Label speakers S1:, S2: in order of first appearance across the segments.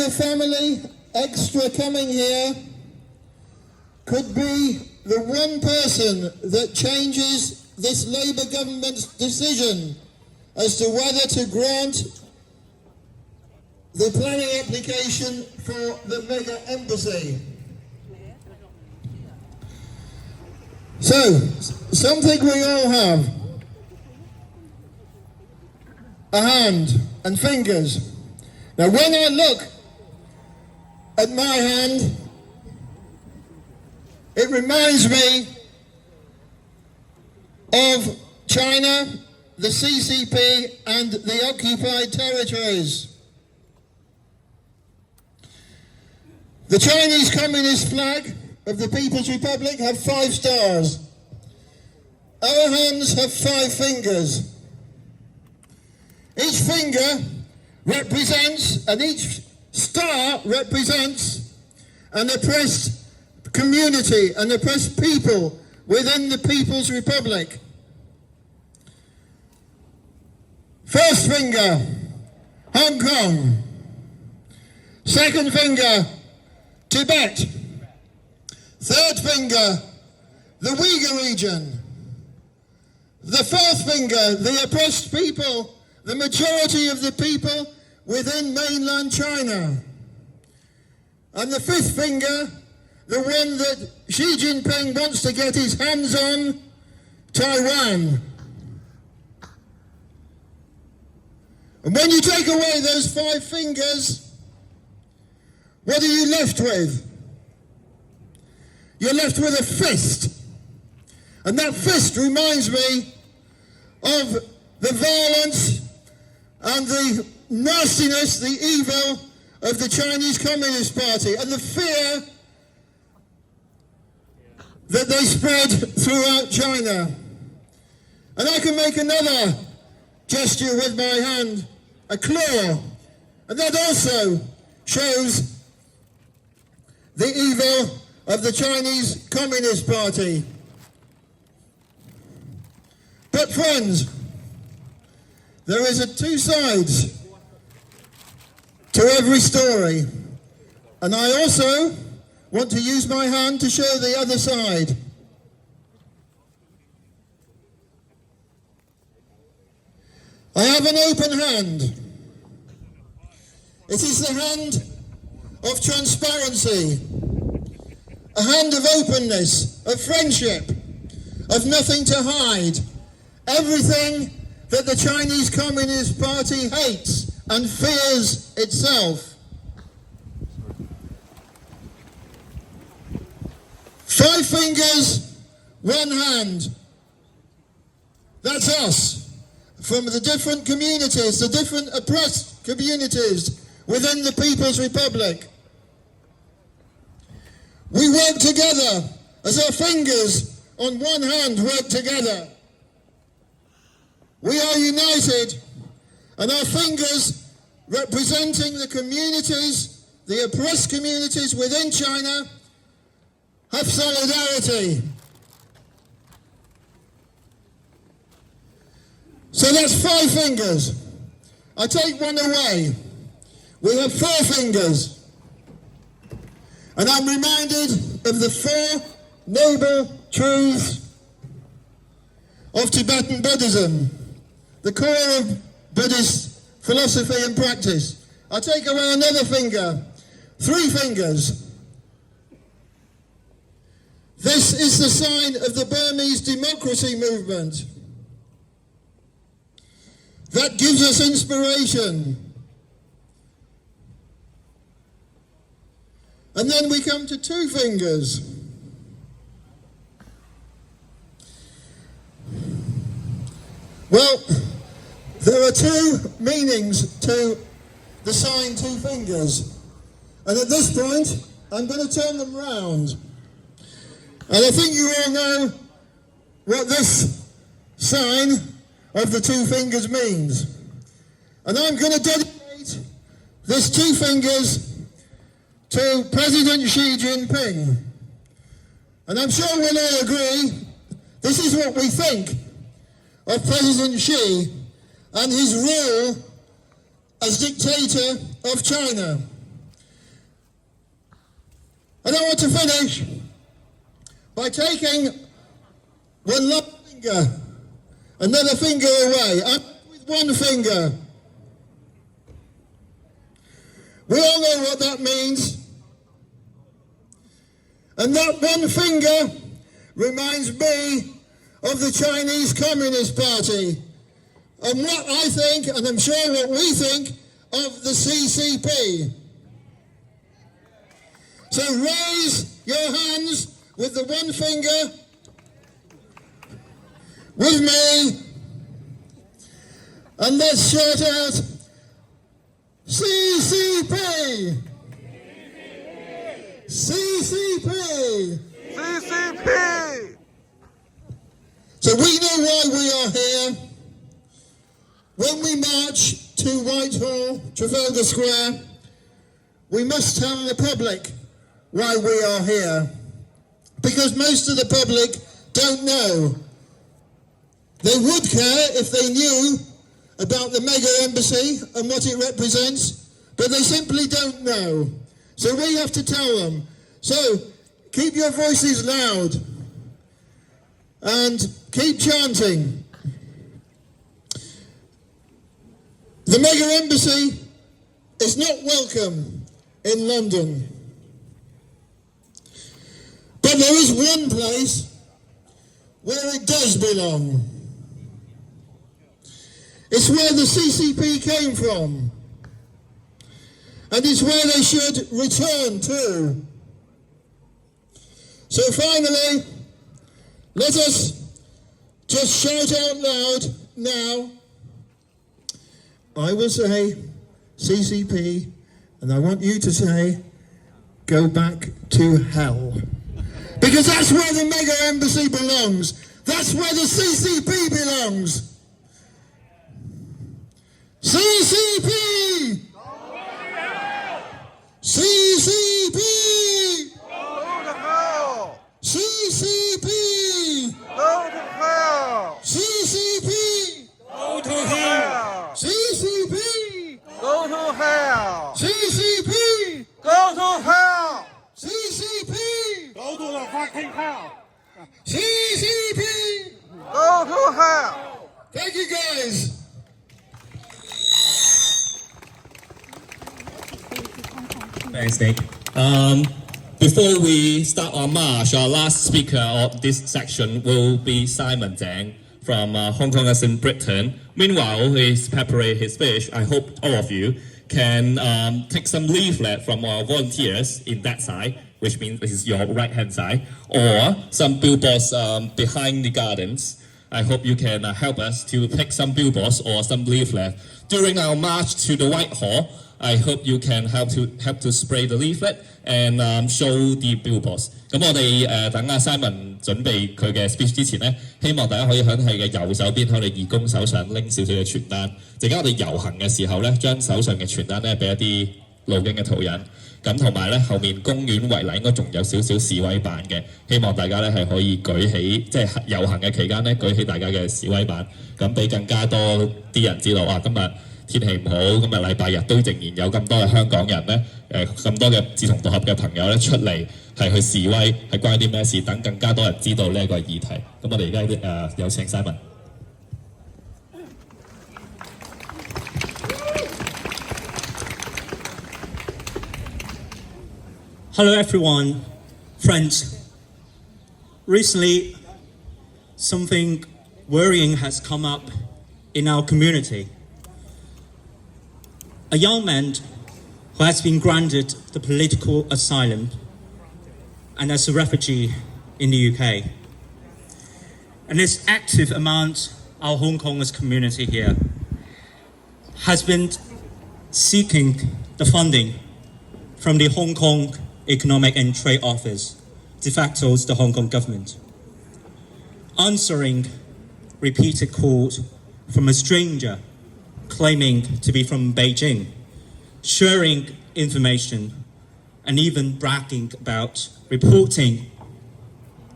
S1: a family extra coming here could be the one person that changes this Labour government's decision as to whether to grant the planning application for the mega embassy. So, something we all have, a hand and fingers. Now when I look at my hand, it reminds me of China, the CCP and the occupied territories. The Chinese Communist flag of the People's Republic have 5 stars. Our hands have 5 fingers. Each finger represents, and each star represents, an oppressed community, an oppressed people within the People's Republic. First finger, Hong Kong. Second finger, Tibet. Third finger, the Uyghur region. The fourth finger, the oppressed people, the majority of the people within mainland China. And the fifth finger, the one that Xi Jinping wants to get his hands on, Taiwan. And when you take away those 5 fingers, what are you left with? You're left with a fist. And that fist reminds me of the violence and the nastiness, the evil of the Chinese Communist Party and the fear that they spread throughout China. And I can make another gesture with my hand, a claw, and that also shows the evil of the Chinese Communist Party. But friends, there is 2 sides to every story, and I also want to use my hand to show the other side. I have an open hand. It is the hand of transparency, a hand of openness, of friendship, of nothing to hide, everything that the Chinese Communist Party hates and fears itself. 5 fingers, 1 hand. That's us. From the different communities, the different oppressed communities within the People's Republic. We work together as our fingers on 1 hand work together. We are united, and our fingers representing the communities, the oppressed communities within China, have solidarity. So that's 5 fingers. I take 1 away. We have 4 fingers. And I'm reminded of the 4 noble truths of Tibetan Buddhism, the core of Buddhist philosophy and practice. I take away another finger, 3 fingers. This is the sign of the Burmese democracy movement. That gives us inspiration. And then we come to 2 fingers. Well, there are 2 meanings to the sign 2 fingers. And at this point, I'm going to turn them round. And I think you all know what this sign of the 2 fingers means. And I'm going to dedicate this 2 fingers to President Xi Jinping. And I'm sure we'll all agree this is what we think of President Xi and his rule as dictator of China. And I want to finish by taking one long finger, another finger away, up with one finger. We all know what that means. And that one finger reminds me of the Chinese Communist Party and what I think, and I'm sure what we think, of the CCP. So raise your hands with the one finger with me and let's shout out CCP! CCP!
S2: CCP!
S1: So we know why we are here. When we march to Whitehall, Trafalgar Square, we must tell the public why we are here. Because most of the public don't know. They would care if they knew about the mega embassy and what it represents, but they simply don't know. So we have to tell them. So keep your voices loud and keep chanting. The mega embassy is not welcome in London. But there is one place where it does belong. It's where the CCP came from. And it's where they should return to. So finally, let us just shout out loud now. I will say CCP, and I want you to say, go back to hell. Because that's where the mega embassy belongs. That's where the CCP belongs. CCP! CCP!
S2: Go to hell!
S1: CCP!
S2: Go to hell!
S1: CCP!
S2: Go to hell!
S1: CCP!
S2: Go to hell!
S1: CCP!
S2: Go to hell!
S1: CCP!
S2: Go to the fucking hell!
S1: CCP!
S2: Go to hell!
S1: Thank you guys.
S3: Thanks, Nick. Before we start our march, our last speaker of this section will be Simon Zhang from Hong Kongers in Britain. Meanwhile, he's preparing his speech. I hope all of you can take some leaflet from our volunteers in that side, which means this is your right-hand side, or some billboards behind the gardens. I hope you can help us to pick some billboards or some leaflet. During our march to the Whitehall, I hope you can help to spray the leaflet and show the billboards. 咁我哋等阿 Simon 準備佢嘅 speech 之前咧，希望大家可以喺佢嘅右手邊，喺我哋義工手上拎少少嘅傳單。陣間我哋遊行嘅時候咧，將手上嘅傳單咧俾一啲路經嘅途人。咁同埋咧，後面公園圍欄應該仲有少少示威板嘅，希望大家咧係可以舉起，即係遊行嘅期間咧舉起大家嘅示威板，咁俾更加多啲人知道啊！今日天氣唔好，今日禮拜日都仍然有咁多嘅香港人咧，咁多嘅志同道合嘅朋友咧出嚟係去示威，係關於啲咩事？等更加多人知道呢一個議題。咁我哋而家有請 Simon。Hello
S4: everyone, friends. Recently, something worrying has come up in our community. A young man who has been granted the political asylum and as a refugee in the UK and is active amongst our Hong Kongers community here has been seeking the funding from the Hong Kong Economic and Trade Office, de facto the Hong Kong government, answering repeated calls from a stranger claiming to be from Beijing, sharing information and even bragging about reporting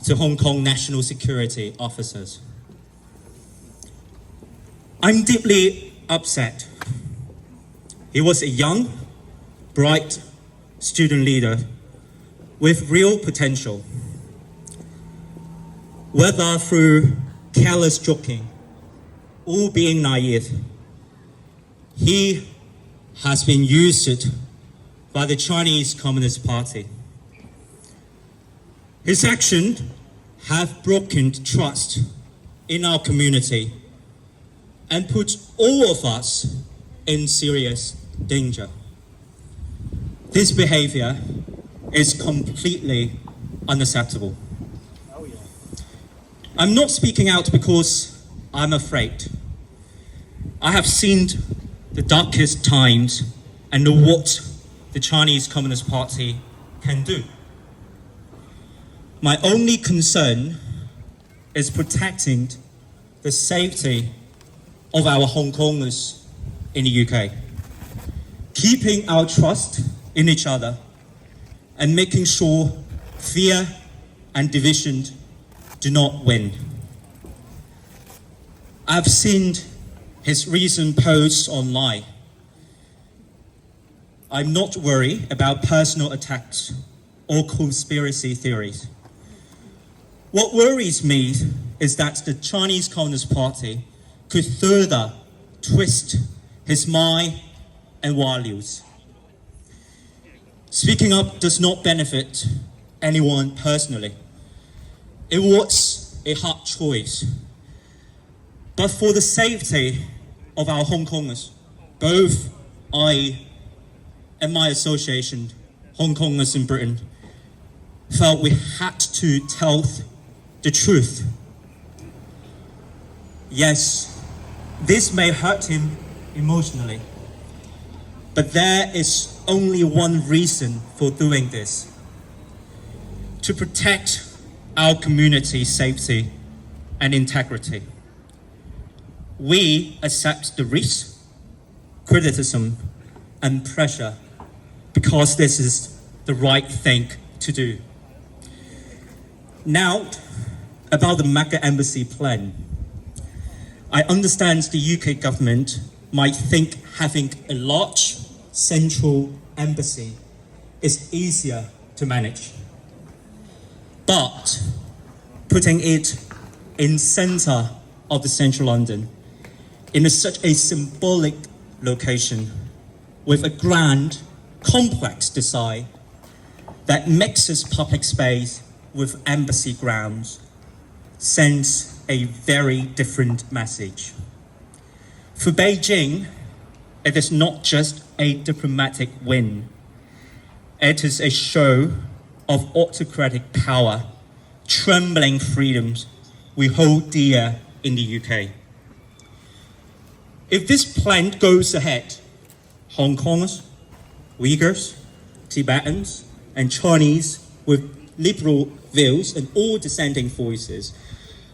S4: to Hong Kong national security officers. I'm deeply upset. He was a young, bright student leader with real potential. Whether through careless joking or being naive, he has been used by the Chinese Communist Party. His actions have broken trust in our community and put all of us in serious danger. This behavior is completely unacceptable. I'm not speaking out because I'm afraid. I have seen the darkest times and know what the Chinese Communist Party can do. My only concern is protecting the safety of our Hong Kongers in the UK, keeping our trust in each other and making sure fear and division do not win. I've seen his recent posts online. I'm not worried about personal attacks or conspiracy theories. What worries me is that the Chinese Communist Party could further twist his mind and values. Speaking up does not benefit anyone personally. It was a hard choice. But for the safety of our Hong Kongers, both I and my association, Hong Kongers in Britain, felt we had to tell the truth. Yes, this may hurt him emotionally, but there is only one reason for doing this: to protect our community's safety and integrity. We accept the risk, criticism, and pressure because this is the right thing to do. Now, about the mega embassy plan. I understand the UK government might think having a large central embassy is easier to manage. But putting it in centre of the central London, in such a symbolic location, with a grand, complex design that mixes public space with embassy grounds, sends a very different message. For Beijing, it is not just a diplomatic win. It is a show of autocratic power, trembling freedoms we hold dear in the UK. If this plan goes ahead, Hong Kongers, Uyghurs, Tibetans, and Chinese with liberal views and all dissenting voices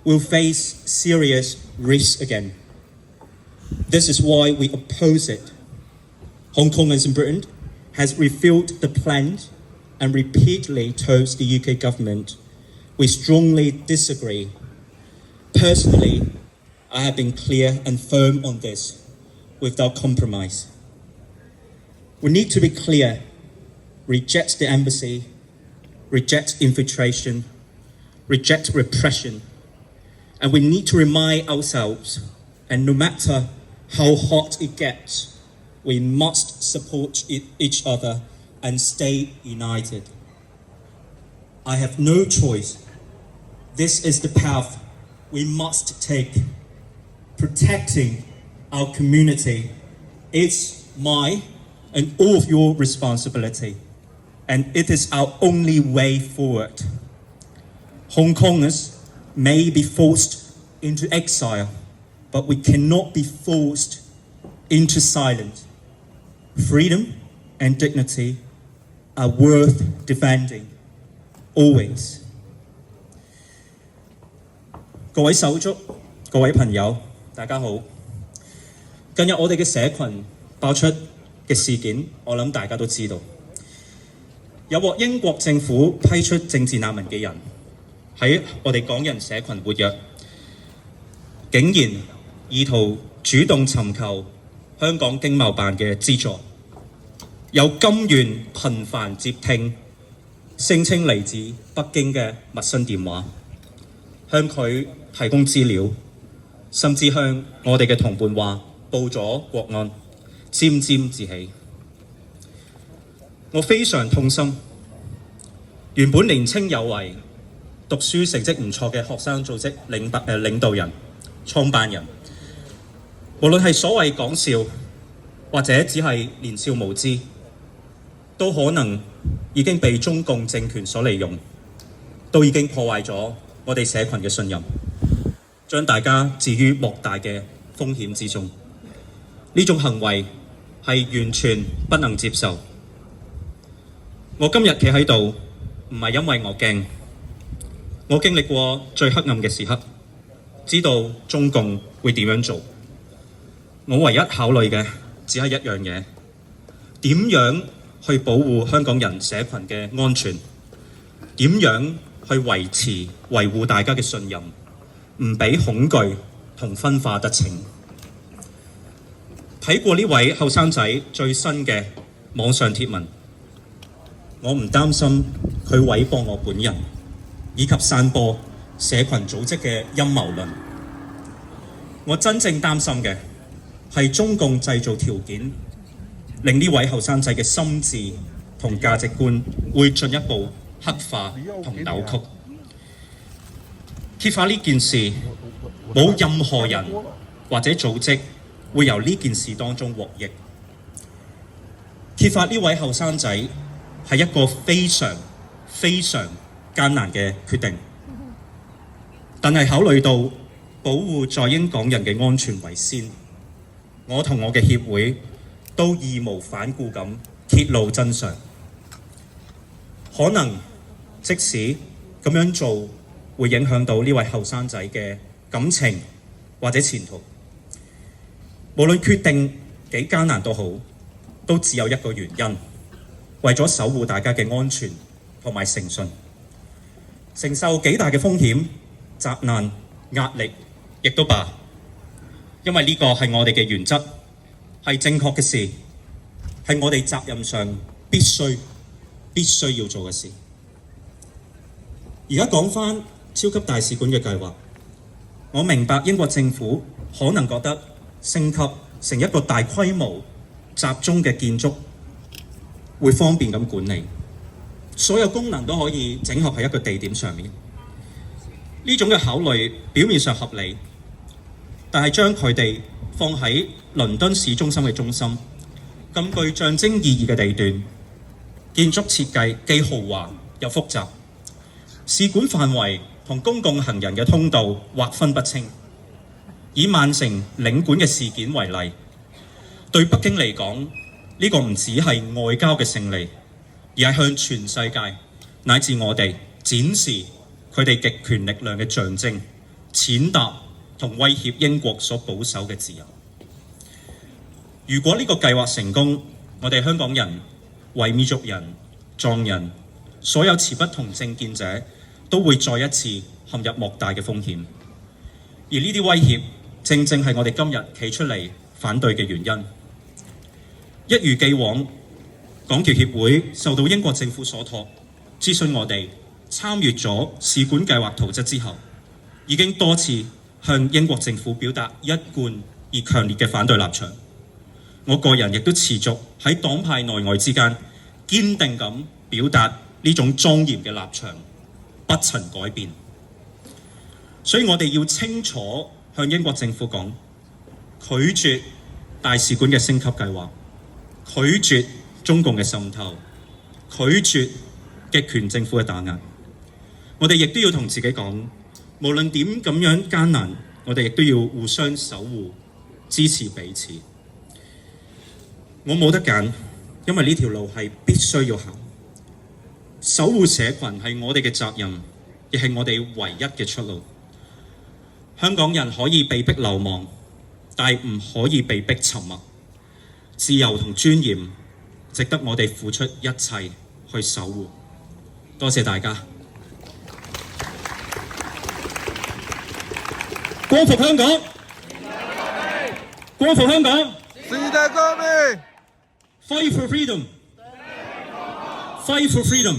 S4: will face serious risks again. This is why we oppose it. Hong Kongers in Britain has revealed the plan and repeatedly told the UK government we strongly disagree. Personally, I have been clear and firm on this without compromise. We need to be clear, reject the embassy, reject infiltration, reject repression, and we need to remind ourselves, and no matter how hot it gets, we must support each other and stay united. I have no choice. This is the path we must take. Protecting our community is my and all of your responsibility, and it is our only way forward. Hong Kongers may be forced into exile, but we cannot be forced into silence. Freedom and dignity are worth defending, always. 各位手足、各位朋友，大家好。近日我哋嘅社群爆出嘅事件，我諗大家都知道，有獲英國政府批出政治難民嘅人喺我哋港人社群活躍，竟然意圖主動尋求香港經貿辦嘅資助，又甘願頻繁接聽聲稱嚟自北京嘅陌生電話，向佢提供資料，甚至向我哋嘅同伴話報咗國安，沾沾自喜。我非常痛心，原本年青有為、讀書成績唔錯嘅學生組織領導人、創辦人，無論係所謂講笑，或者只係年少無知，都可能已經被中共政權所利用，都已經破壞咗我哋社群嘅信任，將大家置於莫大嘅風險之中。呢種行為係完全不能接受。我今日企喺度，唔係因為我驚，我經歷過最黑暗嘅時刻，知道中共會點樣做。我唯一考慮嘅只係一樣嘢，點樣去保護香港人社群嘅安全，點樣去維護大家嘅信任，唔俾恐懼同分化得逞。睇過呢位後生仔最新嘅網上貼文，我唔擔心佢毀謗我本人，以及散播社群組織嘅陰謀論。我真正擔心嘅係中共製造條件，令呢位後生仔嘅心智同價值觀會進一步黑化同扭曲。揭發呢件事，冇任何人或者組織會由呢件事當中獲益。揭發呢位後生仔係一個非常非常艱難嘅決定，但係考慮到保護在英港人嘅安全為先，我同我嘅協會都義無反顧咁揭露真相。可能即使咁樣做會影響到呢位後生仔嘅感情或者前途，無論決定幾艱難都好，都只有一個原因，為咗守護大家嘅安全同埋誠信，承受幾大嘅風險、責難、壓力亦都罷，因為呢個係我哋嘅原則，係正確嘅事，係我哋責任上必須要做嘅事。而家講返超級大使館嘅計劃，我明白英國政府可能覺得升級成一個大規模集中嘅建築會方便咁管理，所有功能都可以整合喺一個地點上面。呢種嘅考慮表面上合理，但係將佢哋放喺倫敦市中心嘅中心，咁具象徵意義嘅地段，建築設計既豪華又複雜，使館範圍同公共行人嘅通道劃分不清。以曼城領館嘅事件為例，對北京嚟講，呢個唔只係外交嘅勝利，而係向全世界乃至我哋展示佢哋極權力量嘅象徵，踐踏同威脅英國所保守嘅自由。如果呢個計劃成功，我哋香港人、維吾族人、藏人，所有持不同政見者都會再一次陷入莫大嘅風險。而呢啲威脅正正係我哋今日企出嚟反對嘅原因。一如既往，港僑協會受到英國政府所託，諮詢我哋參與咗使館計劃圖則之後，已經多次向英國政府表達一貫而強烈嘅反對立場。我個人亦都持續喺黨派內外之間堅定咁表達呢種莊嚴嘅立場，不曾改變。所以我哋要清楚向英國政府講，拒絕大使館嘅升級計劃，拒絕中共嘅滲透，拒絕極權政府嘅打壓。我哋亦都要同自己講，無論點咁樣艱難，我哋亦都要互相守護，支持彼此。我冇得揀，因為呢條路係必須要行。守護社群係我哋嘅責任，亦係我哋唯一嘅出路。香港人可以被逼流亡，但係唔可以被逼沉默。自由同尊嚴值得我哋付出一切去守護。多謝大家。光復香港！光復香港！
S2: 時代革命！
S4: Fight for freedom! Fight for freedom!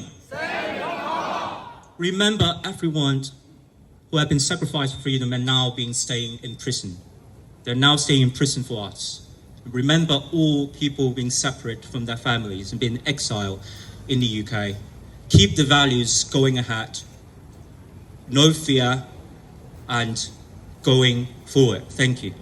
S4: Remember everyone who have been sacrificed for freedom and now staying in prison. They're now staying in prison for us. Remember all people being separate from their families and being exiled in the UK. Keep the values going ahead. No fear and going forward. Thank you.